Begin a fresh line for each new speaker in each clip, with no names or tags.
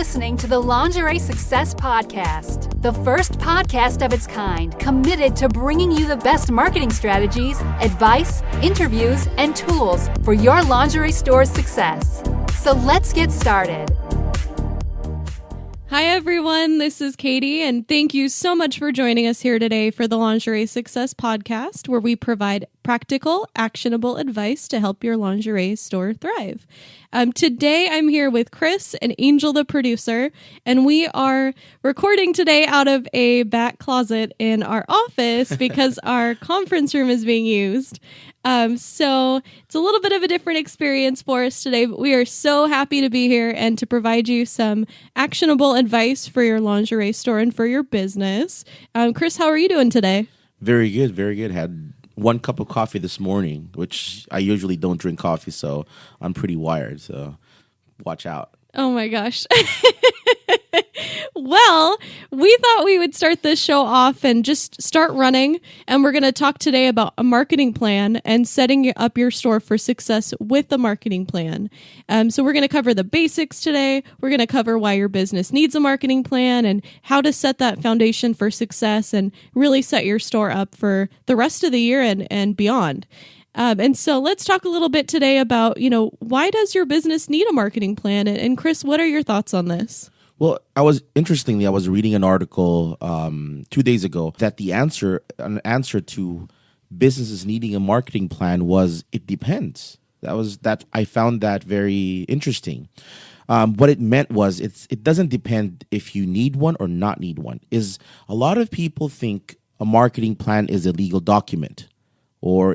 listening to the Lingerie Success Podcast, the first podcast of its kind committed to bringing you the best marketing strategies, advice, interviews, and tools for your lingerie store's success. So let's get started.
Hi, everyone. This is Katie, and thank you so much for joining us here today for the Lingerie Success Podcast, where we provide practical, actionable advice to help your lingerie store thrive. Today, I'm here with Kris and Angel, the producer, and we are recording today out of a back closet in our office because our conference room is being used. So it's a little bit of a different experience for us today, but we are so happy to be here and to provide you some actionable advice for your lingerie store and for your business. Kris, how are you doing today?
Very good, very good. Had one cup of coffee this morning, which I usually don't drink coffee, so I'm pretty wired, so watch out.
Oh my gosh. Well, we thought we would start this show off and just start running, and we're going to talk today about a marketing plan and setting up your store for success with a marketing plan. So we're going to cover the basics today. We're going to cover why your business needs a marketing plan and how to set that foundation for success and really set your store up for the rest of the year and beyond. And so let's talk a little bit today about, why does your business need a marketing plan? And Kris, what are your thoughts on this?
Well, I was reading an article 2 days ago that an answer to businesses needing a marketing plan was it depends. I found that very interesting. What it meant was it doesn't depend if you need one or not need one. A lot of people think a marketing plan is a legal document or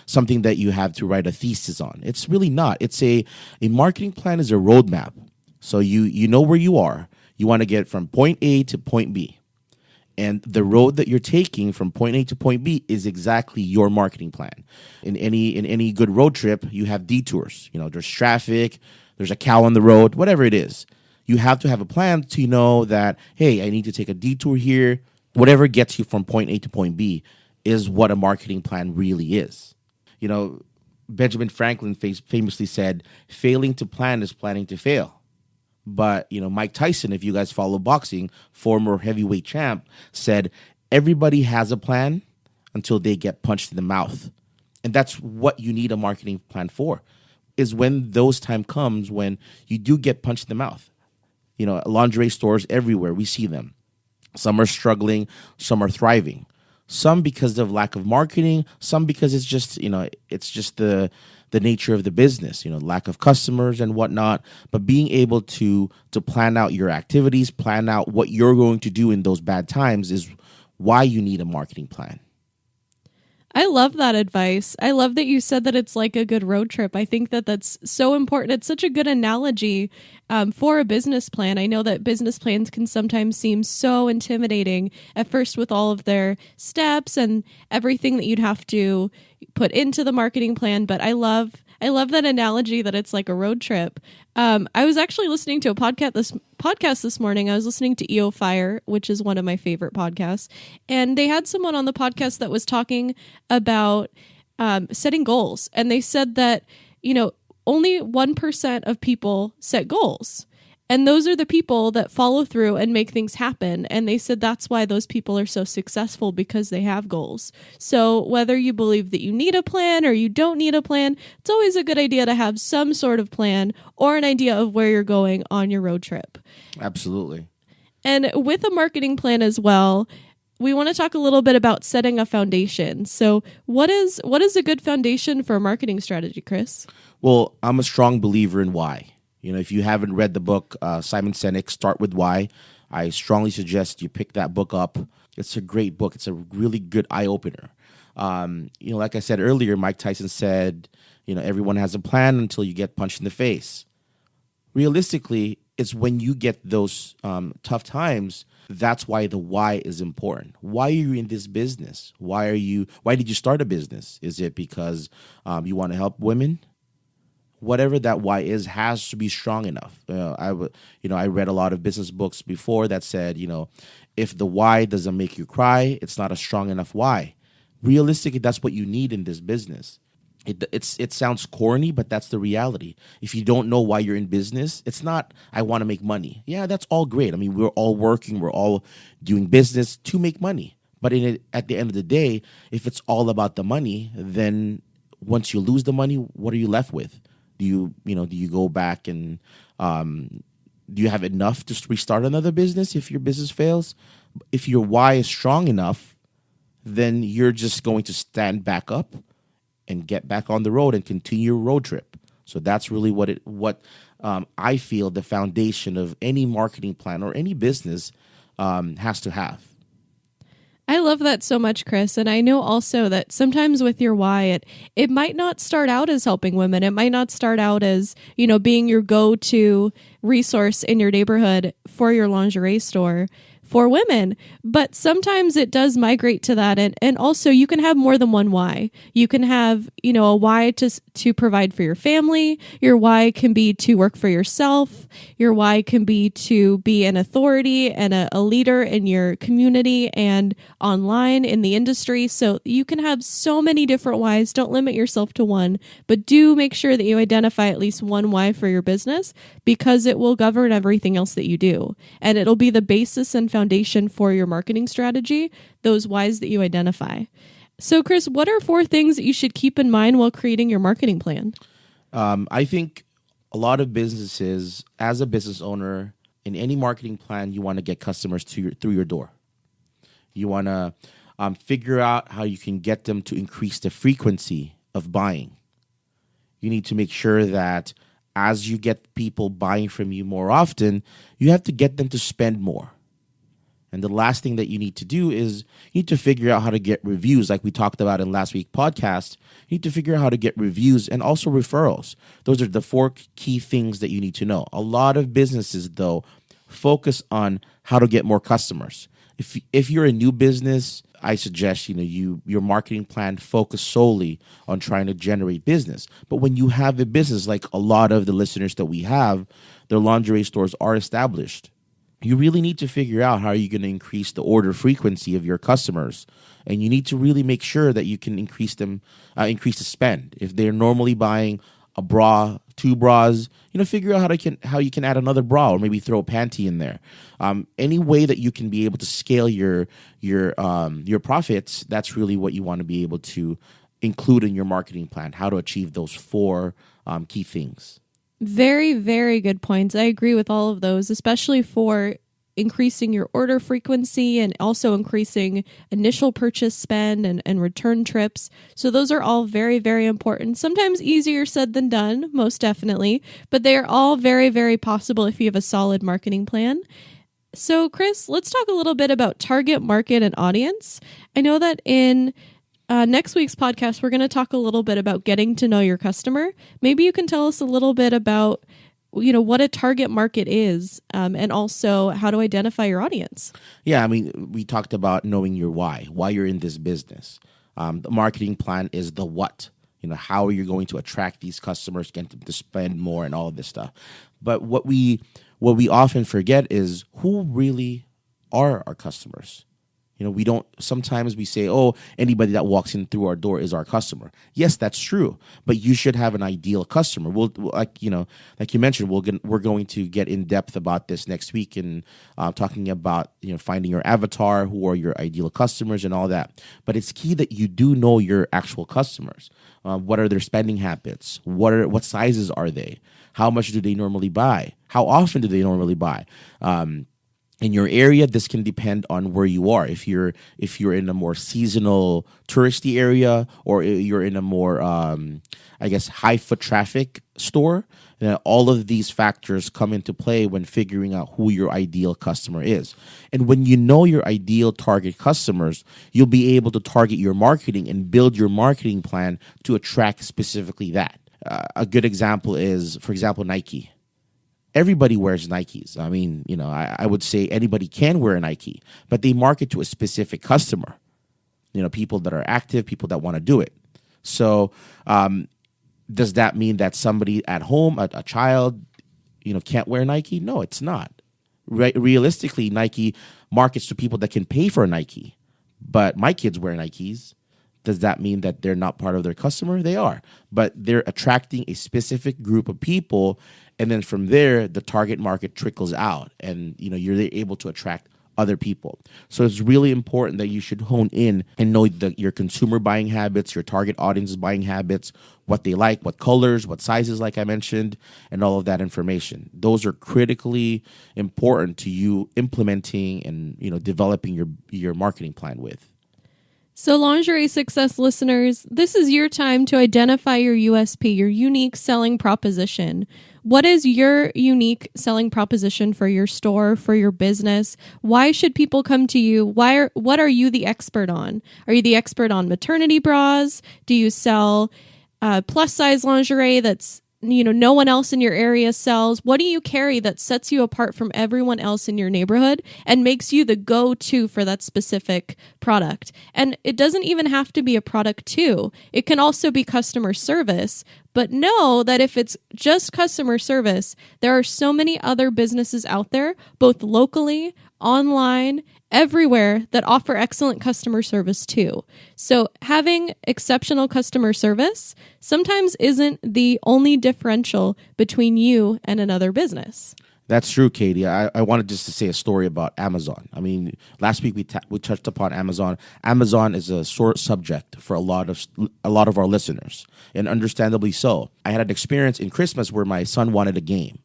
something that you have to write a thesis on. It's really not. It's a marketing plan is a roadmap. So you know where you are. You want to get from point A to point B. And the road that you're taking from point A to point B is exactly your marketing plan. In any good road trip, you have detours. There's traffic, there's a cow on the road, whatever it is. You have to have a plan to know that, hey, I need to take a detour here. Whatever gets you from point A to point B is what a marketing plan really is. Benjamin Franklin famously said, failing to plan is planning to fail. But, Mike Tyson, if you guys follow boxing, former heavyweight champ, said everybody has a plan until they get punched in the mouth. And that's what you need a marketing plan for, is when those time comes when you do get punched in the mouth. Lingerie stores everywhere, we see them. Some are struggling, some are thriving. Some because of lack of marketing, some because it's just the nature of the business, lack of customers and whatnot. But being able to plan out your activities, plan out what you're going to do in those bad times is why you need a marketing plan.
I love that advice. I love that you said that it's like a good road trip. I think that that's so important. It's such a good analogy for a business plan. I know that business plans can sometimes seem so intimidating at first with all of their steps and everything that you'd have to put into the marketing plan. But I love that analogy that it's like a road trip. I was actually listening to a podcast this morning. I was listening to EO Fire, which is one of my favorite podcasts. And they had someone on the podcast that was talking about setting goals. And they said that, only 1% of people set goals. And those are the people that follow through and make things happen. And they said that's why those people are so successful, because they have goals. So whether you believe that you need a plan or you don't need a plan, it's always a good idea to have some sort of plan or an idea of where you're going on your road trip.
Absolutely.
And with a marketing plan as well, we want to talk a little bit about setting a foundation. So what is a good foundation for a marketing strategy, Kris?
Well, I'm a strong believer in why. If you haven't read the book, Simon Sinek, Start With Why, I strongly suggest you pick that book up. It's a great book. It's a really good eye-opener. Like I said earlier, Mike Tyson said, everyone has a plan until you get punched in the face. Realistically, it's when you get those tough times, that's why the why is important. Why are you in this business? Why did you start a business? Is it because you want to help women? Whatever that why is has to be strong enough. I read a lot of business books before that said, if the why doesn't make you cry, it's not a strong enough why. Realistically, that's what you need in this business. It sounds corny, but that's the reality. If you don't know why you're in business, it's not I want to make money. Yeah, that's all great. I mean, we're all working, we're all doing business to make money. But at the end of the day, if it's all about the money, then once you lose the money, what are you left with? Do you go back and do you have enough to restart another business if your business fails? If your why is strong enough, then you're just going to stand back up and get back on the road and continue your road trip. So that's really what I feel the foundation of any marketing plan or any business has to have.
I love that so much, Kris. And I know also that sometimes with your why, it might not start out as helping women. It might not start out as, being your go-to resource in your neighborhood for your lingerie store for women, but sometimes it does migrate to that. And also you can have more than one why. You can have, a why to provide for your family. Your why can be to work for yourself. Your why can be to be an authority and a leader in your community and online in the industry. So you can have so many different whys. Don't limit yourself to one, but do make sure that you identify at least one why for your business, because it will govern everything else that you do. And it'll be the basis and foundation for your marketing strategy, those whys that you identify. So, Kris, what are 4 things that you should keep in mind while creating your marketing plan?
I think a lot of businesses, as a business owner, in any marketing plan, you want to get customers through your door. You want to figure out how you can get them to increase the frequency of buying. You need to make sure that as you get people buying from you more often, you have to get them to spend more. And the last thing that you need to do is you need to figure out how to get reviews, like we talked about in last week's podcast. You need to figure out how to get reviews and also referrals. Those are the 4 key things that you need to know. A lot of businesses, though, focus on how to get more customers. If you're a new business, I suggest your marketing plan focus solely on trying to generate business. But when you have a business, like a lot of the listeners that we have, their lingerie stores are established. You really need to figure out how you're going to increase the order frequency of your customers. And you need to really make sure that you can increase the spend. If they're normally buying a bra, 2 bras, figure out how you can add another bra or maybe throw a panty in there. Any way that you can be able to scale your profits, that's really what you want to be able to include in your marketing plan, how to achieve those 4 key things.
Very, very good points. I agree with all of those, especially for increasing your order frequency and also increasing initial purchase spend and return trips. So those are all very, very important. Sometimes easier said than done, most definitely, but they are all very, very possible if you have a solid marketing plan. So Kris, let's talk a little bit about target market and audience. I know that in next week's podcast, we're going to talk a little bit about getting to know your customer. Maybe you can tell us a little bit about, what a target market is, and also how to identify your audience.
Yeah, I mean, we talked about knowing your why you're in this business. The marketing plan is the what. How are you going to attract these customers, get them to spend more, and all of this stuff. But what we often forget is who really are our customers. Sometimes we say, anybody that walks in through our door is our customer. Yes, that's true. But you should have an ideal customer. Like you mentioned, we're going to get in depth about this next week and talking about, finding your avatar, who are your ideal customers and all that. But it's key that you do know your actual customers. What are their spending habits? What sizes are they? How much do they normally buy? How often do they normally buy? In your area, this can depend on where you are. If you're in a more seasonal touristy area, or you're in a more, high foot traffic store, then all of these factors come into play when figuring out who your ideal customer is. And when you know your ideal target customers, you'll be able to target your marketing and build your marketing plan to attract specifically that. A good example is, for example, Nike. Everybody wears Nikes. I mean, I would say anybody can wear a Nike, but they market to a specific customer. People that are active, people that want to do it. So, does that mean that somebody at home, a child, can't wear Nike? No, it's not. Realistically, Nike markets to people that can pay for a Nike. But my kids wear Nikes. Does that mean that they're not part of their customer? They are, but they're attracting a specific group of people, and then from there, the target market trickles out, and you're able to attract other people. So it's really important that you should hone in and know your consumer buying habits, your target audience's buying habits, what they like, what colors, what sizes, like I mentioned, and all of that information. Those are critically important to you implementing and developing your marketing plan with.
So Lingerie Success listeners, this is your time to identify your USP, your unique selling proposition. What is your unique selling proposition for your store, for your business? Why should people come to you? What are you the expert on? Are you the expert on maternity bras? Do you sell plus size lingerie that's no one else in your area sells? What do you carry that sets you apart from everyone else in your neighborhood and makes you the go-to for that specific product? And it doesn't even have to be a product too. It can also be customer service. But know that if it's just customer service, there are so many other businesses out there, both locally, online, everywhere, that offer excellent customer service too. So having exceptional customer service sometimes isn't the only differential between you and another business.
That's true, Katie. I wanted just to say a story about Amazon. I mean, last week we touched upon Amazon. Amazon is a sore subject for a lot of our listeners, and understandably so. I had an experience in Christmas where my son wanted a game.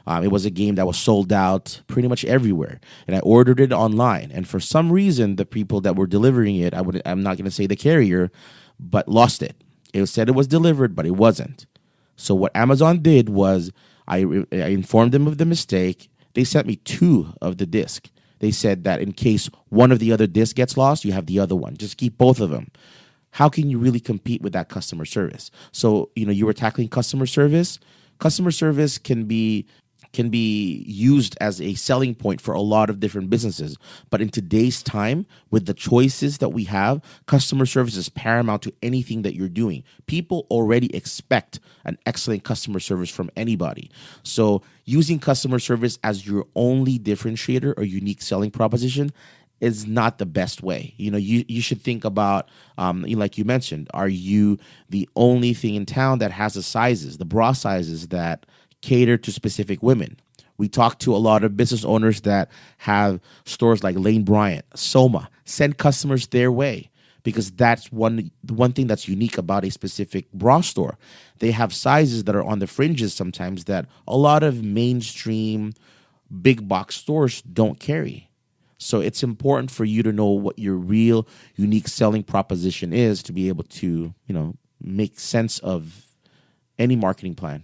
It was a game that was sold out pretty much everywhere, and I ordered it online. And for some reason, the people that were delivering it, I'm not going to say the carrier, but lost it. It said it was delivered, but it wasn't. So what Amazon did was I informed them of the mistake. They sent me 2 of the disc. They said that in case one of the other discs gets lost, you have the other one. Just keep both of them. How can you really compete with that customer service? So, you were tackling customer service. Customer service can be used as a selling point for a lot of different businesses. But in today's time, with the choices that we have, customer service is paramount to anything that you're doing. People already expect an excellent customer service from anybody. So using customer service as your only differentiator or unique selling proposition is not the best way. You should think about, like you mentioned, are you the only thing in town that has the bra sizes that cater to specific women? We talk to a lot of business owners that have stores like Lane Bryant, Soma. Send customers their way, because that's one thing that's unique about a specific bra store. They have sizes that are on the fringes sometimes that a lot of mainstream big box stores don't carry. So it's important for you to know what your real unique selling proposition is to be able to, make sense of any marketing plan.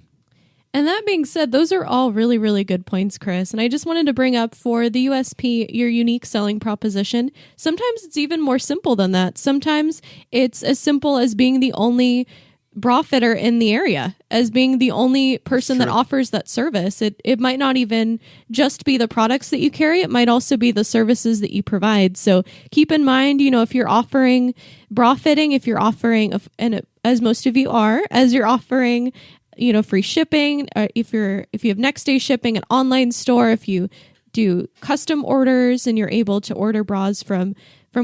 And that being said, those are all really, really good points, Kris. And I just wanted to bring up for the USP, your unique selling proposition. Sometimes it's even more simple than that. Sometimes it's as simple as being the only bra fitter in the area, as being the only person that offers that service. It might not even just be the products that you carry. It might also be the services that you provide. So keep in mind, if you're offering bra fitting, if you're offering, as most of you are, as you're offering free shipping, if you have next day shipping, an online store, if you do custom orders and you're able to order bras from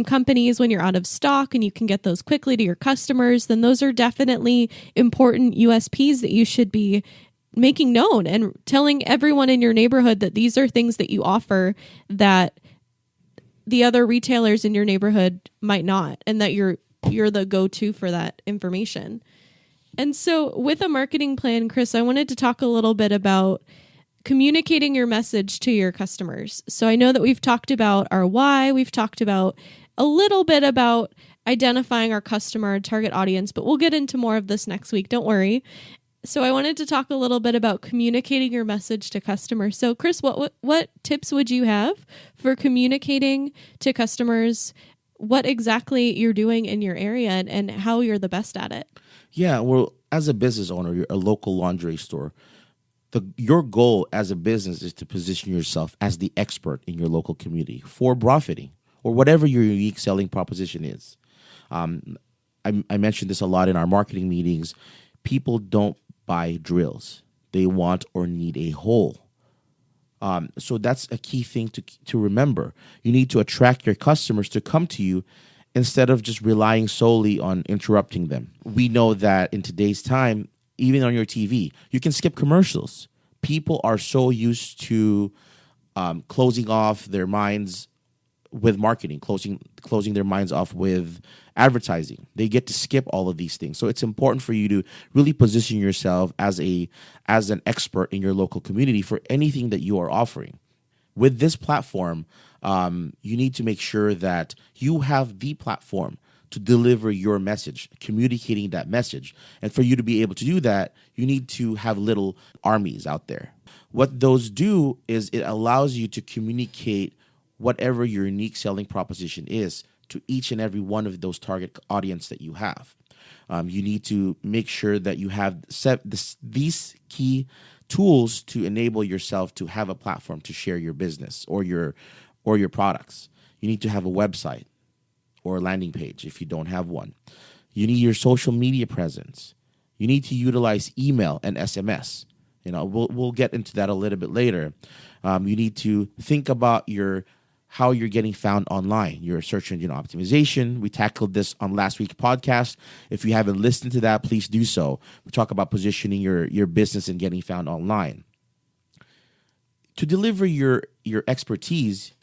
companies when you're out of stock and you can get those quickly to your customers, then those are definitely important USPs that you should be making known and telling everyone in your neighborhood that these are things that you offer that the other retailers in your neighborhood might not, and that you're the go-to for that information. And so with a marketing plan, Kris, I wanted to talk a little bit about communicating your message to your customers. So I know that we've talked about our why, we've talked about a little bit about identifying our customer target audience, but we'll get into more of this next week. Don't worry. So I wanted to talk a little bit about communicating your message to customers. So Kris, what tips would you have for communicating to customers what exactly you're doing in your area and how you're the best at it?
Yeah, well, as a business owner, you're a local lingerie store. Your goal as a business is to position yourself as the expert in your local community for bra fitting or whatever your unique selling proposition is. I mentioned this a lot in our marketing meetings. People don't buy drills. They want or need a hole. So that's a key thing to remember. You need to attract your customers to come to you instead of just relying solely on interrupting them. We know that in today's time, even on your TV, you can skip commercials. People are so used to closing off their minds with marketing, closing their minds off with advertising. They get to skip all of these things. So it's important for you to really position yourself as an expert in your local community for anything that you are offering. With this platform, you need to make sure that you have the platform to deliver your message, communicating that message. And for you to be able to do that, you need to have little armies out there. What those do is it allows you to communicate whatever your unique selling proposition is to each and every one of those target audience that you have. You need to make sure that you have these key tools to enable yourself to have a platform to share your business or your products. You need to have a website or a landing page if you don't have one. You need your social media presence. You need to utilize email and SMS. We'll get into that a little bit later. You need to think about how you're getting found online, your search engine optimization. We tackled this on last week's podcast. If you haven't listened to that, please do so. We talk about positioning your business and getting found online. To deliver your expertise,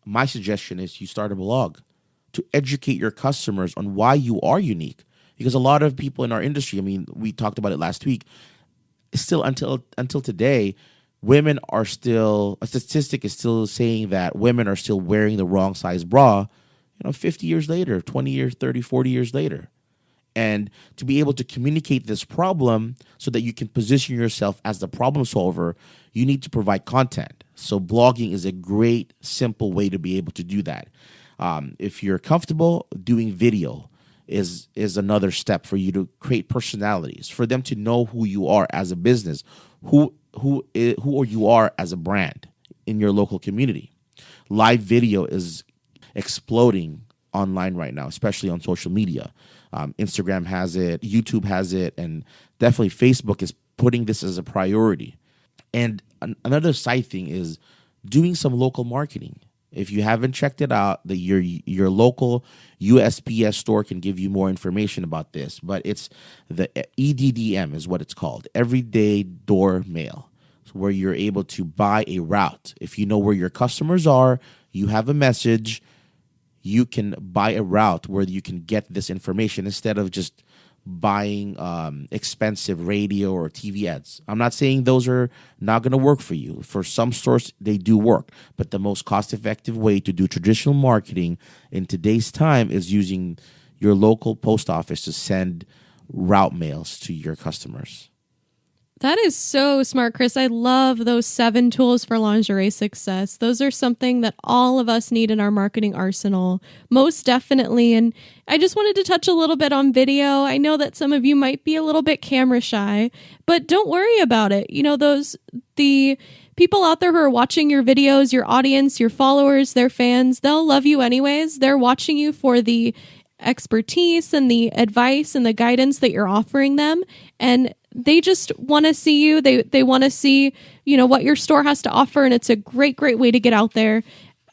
my suggestion is you start a blog to educate your customers on why you are unique. Because a lot of people in our industry, we talked about it last week, still until today, women are still, a statistic is still saying that women are still wearing the wrong size bra, 50 years later, 20 years, 30, 40 years later. And to be able to communicate this problem so that you can position yourself as the problem solver, you need to provide content. So blogging is a great, simple way to be able to do that. If you're comfortable, doing video is another step for you to create personalities, for them to know who you are as a business, who you are as a brand in your local community. Live video is exploding online right now, especially on social media. Instagram has it, YouTube has it, and definitely Facebook is putting this as a priority. And another side thing is doing some local marketing. If you haven't checked it out, your local USPS store can give you more information about this, but it's the EDDM is what it's called, Everyday Door Mail, where you're able to buy a route. If you know where your customers are, you have a message, you can buy a route where you can get this information instead of just buying expensive radio or TV ads. I'm not saying those are not going to work for you. For some stores, they do work. But the most cost-effective way to do traditional marketing in today's time is using your local post office to send route mails to your customers.
That is so smart, Kris. I love those 7 tools for lingerie success. Those are something that all of us need in our marketing arsenal, most definitely. And I just wanted to touch a little bit on video. I know that some of you might be a little bit camera shy, but don't worry about it. The people out there who are watching your videos, your audience, your followers, their fans, they'll love you anyways. They're watching you for the expertise and the advice and the guidance that you're offering them. And they just want to see you. They want to see, what your store has to offer. And it's a great way to get out there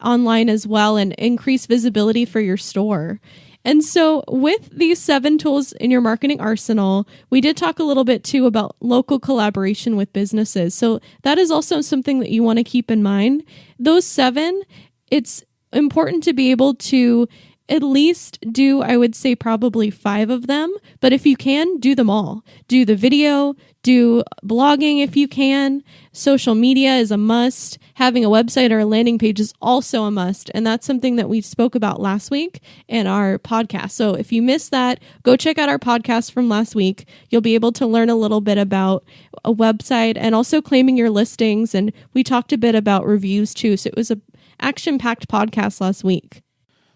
online as well and increase visibility for your store. And so with these 7 tools in your marketing arsenal, we did talk a little bit too about local collaboration with businesses. So that is also something that you want to keep in mind. Those 7, it's important to be able to at least do, I would say, probably 5 of them. But if you can, do them all. Do the video, do blogging if you can. Social media is a must. Having a website or a landing page is also a must. And that's something that we spoke about last week in our podcast. So if you missed that, go check out our podcast from last week. You'll be able to learn a little bit about a website and also claiming your listings. And we talked a bit about reviews too. So it was an action-packed podcast last week.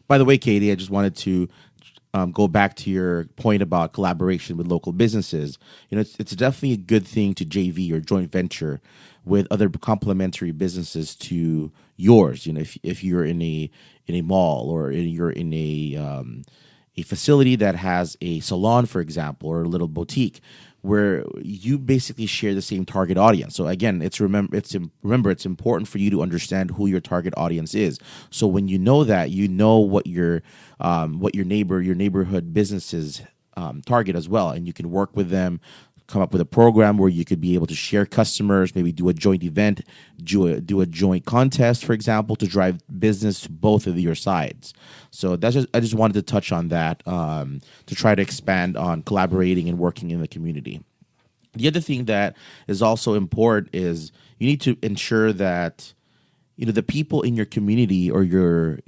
By the way, Katie, I just wanted to go back to your point about collaboration with local businesses. It's definitely a good thing to JV or joint venture with other complementary businesses to yours. If you're in a mall or you're in a facility that has a salon, for example, or a little boutique, where you basically share the same target audience. So again, remember it's important for you to understand who your target audience is. So when you know that, you know what your neighborhood businesses target as well, and you can work with them, come up with a program where you could be able to share customers, maybe do a joint event, do a joint contest, for example, to drive business to both of your sides. So I just wanted to touch on that to try to expand on collaborating and working in the community. The other thing that is also important is you need to ensure that the people in your community or your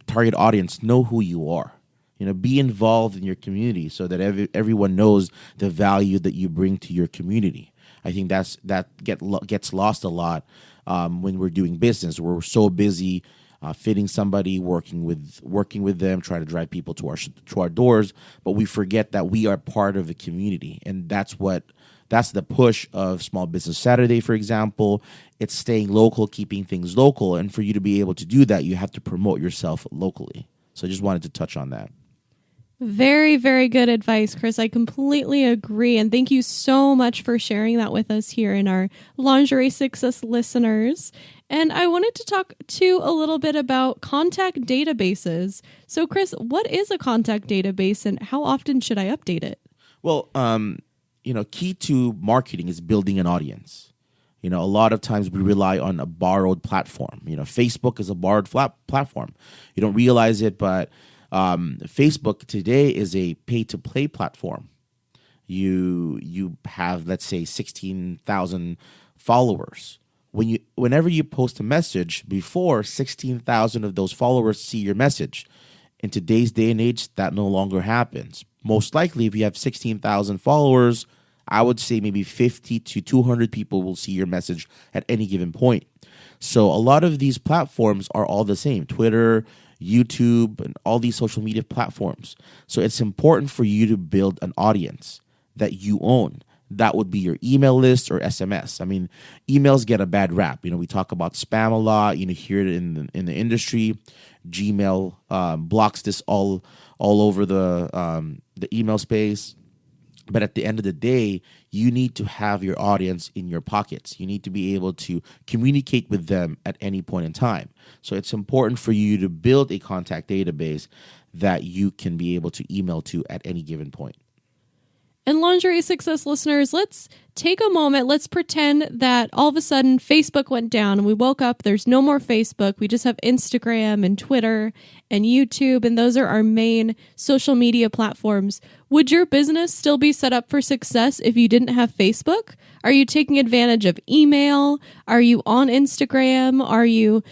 target audience know who you are. Be involved in your community so that everyone knows the value that you bring to your community. I think that gets lost a lot when we're doing business. We're so busy fitting somebody, working with them, trying to drive people to our doors, but we forget that we are part of the community, and that's the push of Small Business Saturday, for example. It's staying local, keeping things local, and for you to be able to do that, you have to promote yourself locally. So I just wanted to touch on that.
Very, very good advice, Kris. I completely agree. And thank you so much for sharing that with us here in our Lingerie Success listeners. And I wanted to talk too a little bit about contact databases. So, Kris, what is a contact database and how often should I update it?
Well, key to marketing is building an audience. A lot of times we rely on a borrowed platform. Facebook is a borrowed platform. You don't realize it, but Facebook today is a pay-to-play platform. You have, let's say, 16,000 followers. Whenever you post a message, before 16,000 of those followers see your message. In today's day and age, that no longer happens. Most likely, if you have 16,000 followers, I would say maybe 50 to 200 people will see your message at any given point. So a lot of these platforms are all the same. Twitter, YouTube, and all these social media platforms. So it's important for you to build an audience that you own. That would be your email list or SMS. I mean, emails get a bad rap. We talk about spam a lot. Hear it in the industry. Gmail blocks this all over the email space. But at the end of the day, you need to have your audience in your pockets. You need to be able to communicate with them at any point in time. So it's important for you to build a contact database that you can be able to email to at any given point.
And Lingerie Success listeners, let's take a moment. Let's pretend that all of a sudden Facebook went down and we woke up. There's no more Facebook. We just have Instagram and Twitter and YouTube, and those are our main social media platforms. Would your business still be set up for success if you didn't have Facebook? Are you taking advantage of email? Are you on Instagram? Are you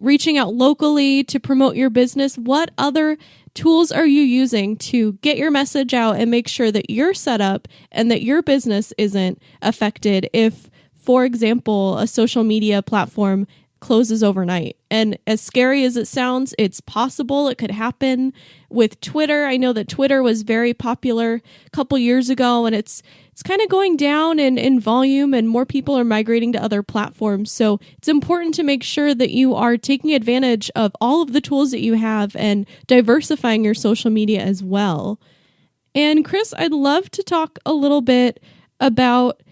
reaching out locally to promote your business? What other tools are you using to get your message out and make sure that you're set up and that your business isn't affected if, for example, a social media platform closes overnight? And as scary as it sounds, it's possible. It could happen with Twitter. I know that Twitter was very popular a couple years ago, and it's kind of going down in volume, and more people are migrating to other platforms. So it's important to make sure that you are taking advantage of all of the tools that you have and diversifying your social media as well. And Kris, I'd love to talk a little bit about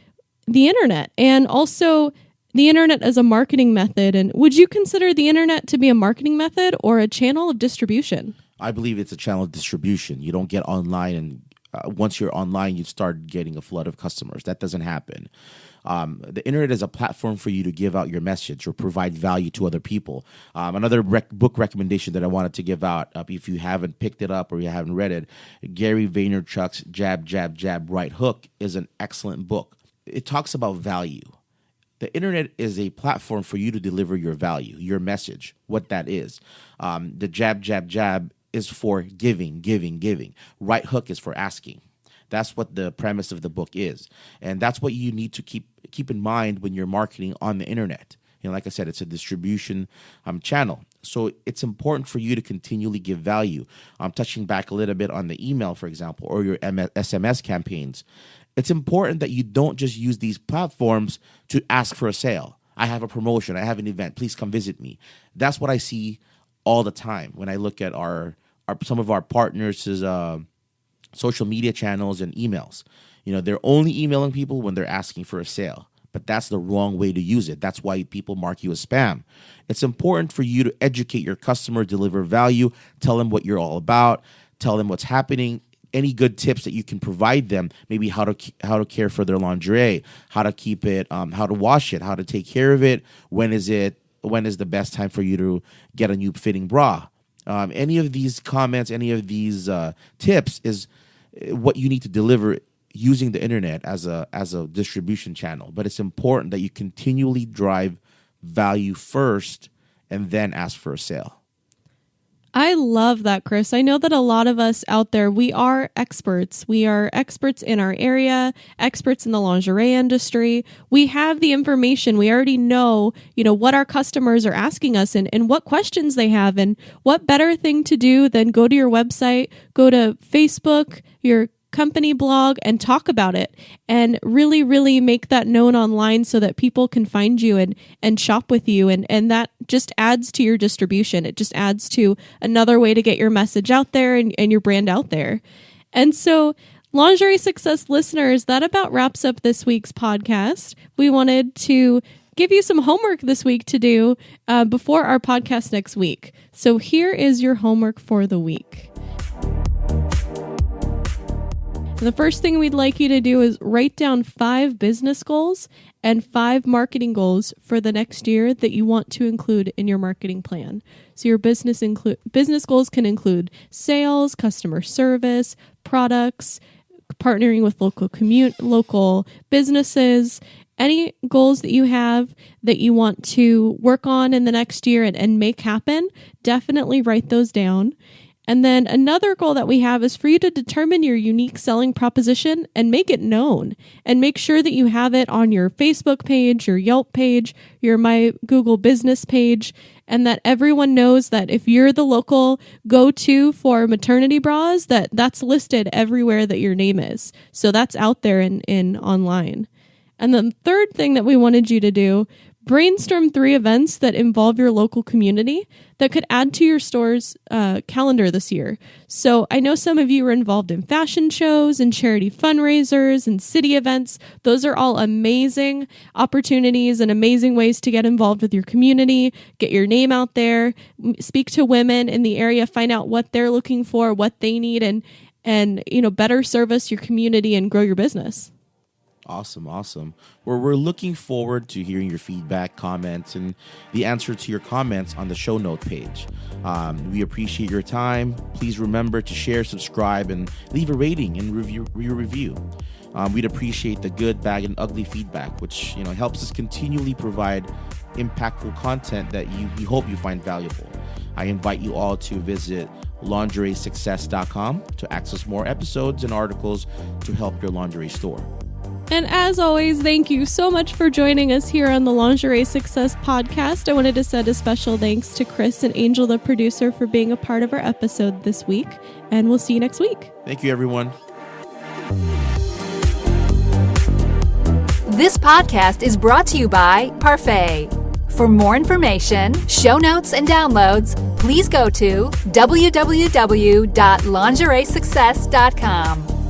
the internet and also the internet as a marketing method. And would you consider the internet to be a marketing method or a channel of distribution?
I believe it's a channel of distribution. You don't get online and once you're online, you start getting a flood of customers. That doesn't happen. The internet is a platform for you to give out your message or provide value to other people. Another book recommendation that I wanted to give out, if you haven't picked it up or you haven't read it, Gary Vaynerchuk's Jab, Jab, Jab, Right Hook is an excellent book. It talks about value. The internet is a platform for you to deliver your value, your message, what that is. The Jab, Jab, Jab is for giving, giving, giving. Right hook is for asking. That's what the premise of the book is. And that's what you need to keep in mind when you're marketing on the internet. Like I said, it's a distribution channel. So it's important for you to continually give value. Touching back a little bit on the email, for example, or your SMS campaigns. It's important that you don't just use these platforms to ask for a sale. I have a promotion. I have an event. Please come visit me. That's what I see all the time when I look at our some of our partners' social media channels and emails. They're only emailing people when they're asking for a sale, but that's the wrong way to use it. That's why people mark you as spam. It's important for you to educate your customer, deliver value, tell them what you're all about, tell them what's happening, any good tips that you can provide them, maybe how to care for their lingerie, how to keep it, how to wash it, how to take care of it, when is the best time for you to get a new fitting bra. Any of these comments, any of these tips is what you need to deliver using the internet as a distribution channel. But it's important that you continually drive value first and then ask for a sale.
I love that, Kris. I know that a lot of us out there, we are experts. We are experts in our area, experts in the lingerie industry. We have the information. We already know, what our customers are asking us and what questions they have. And what better thing to do than go to your website, go to Facebook, your company blog, and talk about it and really, really make that known online so that people can find you and shop with you. And that just adds to your distribution. It just adds to another way to get your message out there and your brand out there. And so, Lingerie Success listeners, that about wraps up this week's podcast. We wanted to give you some homework this week to do before our podcast next week. So here is your homework for the week. The first thing we'd like you to do is write down 5 business goals and 5 marketing goals for the next year that you want to include in your marketing plan. So your business goals can include sales, customer service, products, partnering with local businesses, any goals that you have that you want to work on in the next year and make happen. Definitely write those down. And then another goal that we have is for you to determine your unique selling proposition and make it known. And make sure that you have it on your Facebook page, your Yelp page, your My Google Business page, and that everyone knows that if you're the local go-to for maternity bras, that's listed everywhere that your name is. So that's out there in online. And then the third thing that we wanted you to do, brainstorm 3 events that involve your local community that could add to your store's calendar this year. So I know some of you are involved in fashion shows and charity fundraisers and city events. Those are all amazing opportunities and amazing ways to get involved with your community, get your name out there, speak to women in the area, find out what they're looking for, what they need, and better service your community and grow your business.
Awesome. Well, we're looking forward to hearing your feedback, comments, and the answer to your comments on the show note page. We appreciate your time. Please remember to share, subscribe, and leave a rating and review. We'd appreciate the good, bad, and ugly feedback, which helps us continually provide impactful content that we hope you find valuable. I invite you all to visit lingeriesuccess.com to access more episodes and articles to help your lingerie store.
And as always, thank you so much for joining us here on the Lingerie Success Podcast. I wanted to send a special thanks to Kris and Angel, the producer, for being a part of our episode this week. And we'll see you next week.
Thank you, everyone.
This podcast is brought to you by Parfait. For more information, show notes, and downloads, please go to www.lingeriesuccess.com.